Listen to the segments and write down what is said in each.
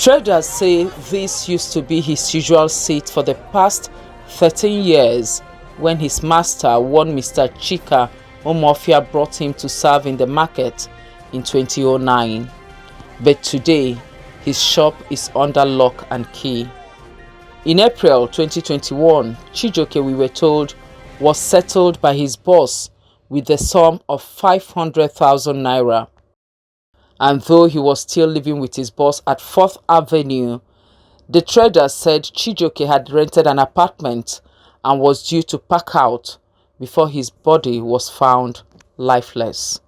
Traders say this used to be his usual seat for the past 13 years when his master, one Mr. Chika Omofia, brought him to serve in the market in 2009. But today, his shop is under lock and key. In April 2021, Chijoke, we were told, was settled by his boss with the sum of 500,000 naira. And though he was still living with his boss at 4th Avenue, the trader said Chijoke had rented an apartment and was due to pack out before his body was found lifeless.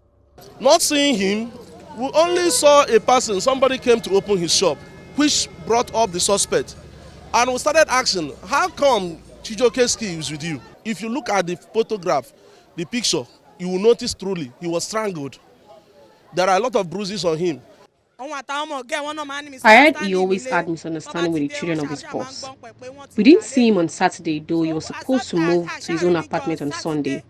Not seeing him, we only saw a person, somebody came to open his shop, which brought up the suspect. And we started asking, how come Chijoke's key is with you? If you look at the photograph, the picture, you will notice truly he was strangled. There are a lot of bruises on him. I heard he always had misunderstanding with the children of his boss. We didn't see him on Saturday, though he was supposed to move to his own apartment on Sunday.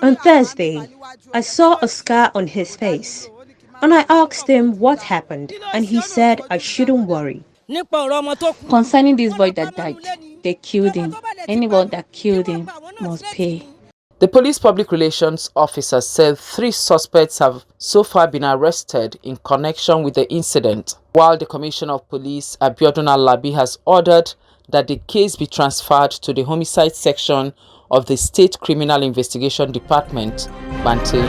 On Thursday, I saw a scar on his face, and I asked him what happened, and he said I shouldn't worry. Concerning this boy that died, they killed him. Anyone that killed him must pay. The police public relations officer said 3 suspects have so far been arrested in connection with the incident, while the Commissioner of Police, Abute-Ero, has ordered that the case be transferred to the homicide section of the State Criminal Investigation Department, Bante.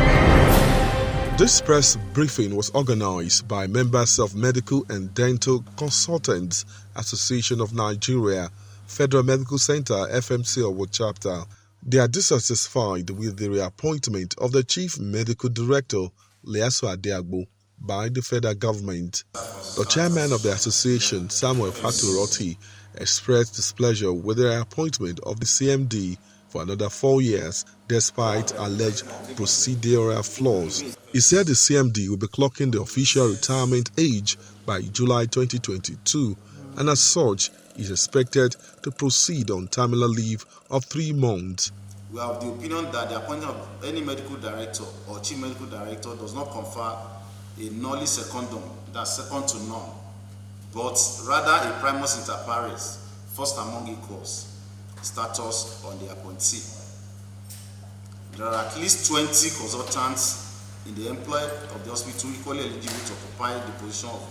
This press briefing was organized by members of Medical and Dental Consultants Association of Nigeria, Federal Medical Center, FMC Owo chapter. They are dissatisfied with the reappointment of the Chief Medical Director, Leasu Adeagbo, by the federal government. The chairman of the association, Samuel Faturoti, expressed displeasure with the reappointment of the CMD for another 4 years, despite alleged procedural flaws. He said the CMD will be clocking the official retirement age by July 2022, and as such, is expected to proceed on terminal leave of 3 months. We have the opinion that the appointment of any medical director or chief medical director does not confer a nulli secondum, that's second to none, but rather a primus inter pares, first among equals, status on the appointee. There are at least 20 consultants in the employ of the hospital equally eligible to occupy the position of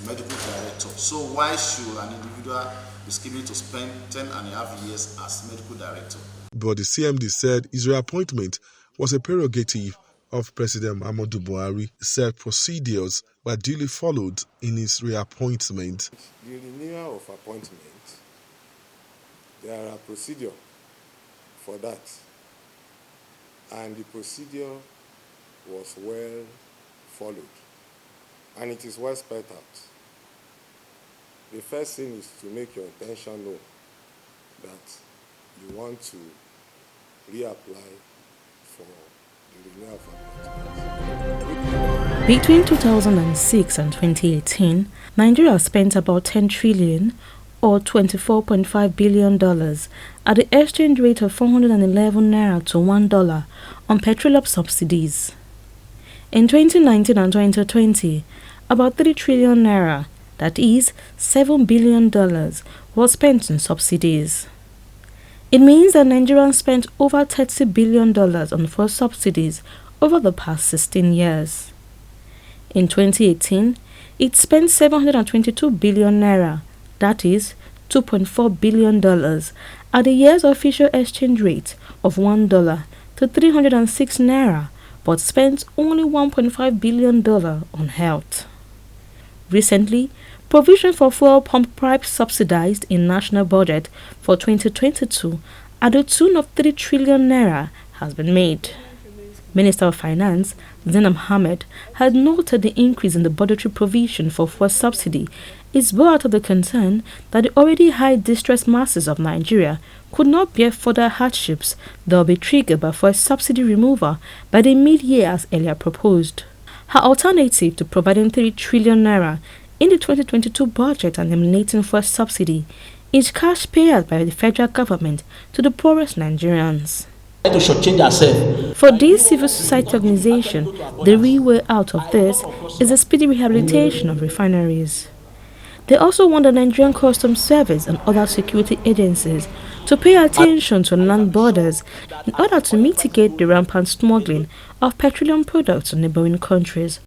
medical director. So why should an individual be scheming to spend 10.5 years as medical director? But the CMD said his reappointment was a prerogative of President Muhammadu Buhari. Said procedures were duly followed in his reappointment. The renewal of appointment, there are procedures for that, and the procedure was well followed, and it is well spelled out. The first thing is to make your intention known that you want to reapply for the renewal of appointment. Between 2006 and 2018, Nigeria spent about 10 trillion or $24.5 billion at the exchange rate of 411 naira to $1 on petroleum subsidies. In 2019 and 2020, about 3 trillion naira, that is $7 billion, was spent in subsidies. It means that Nigerians spent over $30 billion on fuel subsidies over the past 16 years. In 2018, it spent 722 billion naira, that is $2.4 billion, at the year's official exchange rate of $1 to 306 naira, but spent only $1.5 billion on health. Recently, provision for fuel pump price subsidized in national budget for 2022 at the tune of 3 trillion naira has been made. Minister of Finance, Zainab Ahmed, had noted the increase in the budgetary provision for fuel subsidy is born out of the concern that the already high distressed masses of Nigeria could not bear further hardships that will be triggered by fuel subsidy removal by the mid-year as earlier proposed. Her alternative to providing 3 trillion naira in the 2022 budget and eliminating fuel subsidy is cash payout by the federal government to the poorest Nigerians. For this civil society organization, the real way out of this is the speedy rehabilitation of refineries. They also want the Nigerian Customs Service and other security agencies to pay attention to land borders in order to mitigate the rampant smuggling of petroleum products to neighboring countries.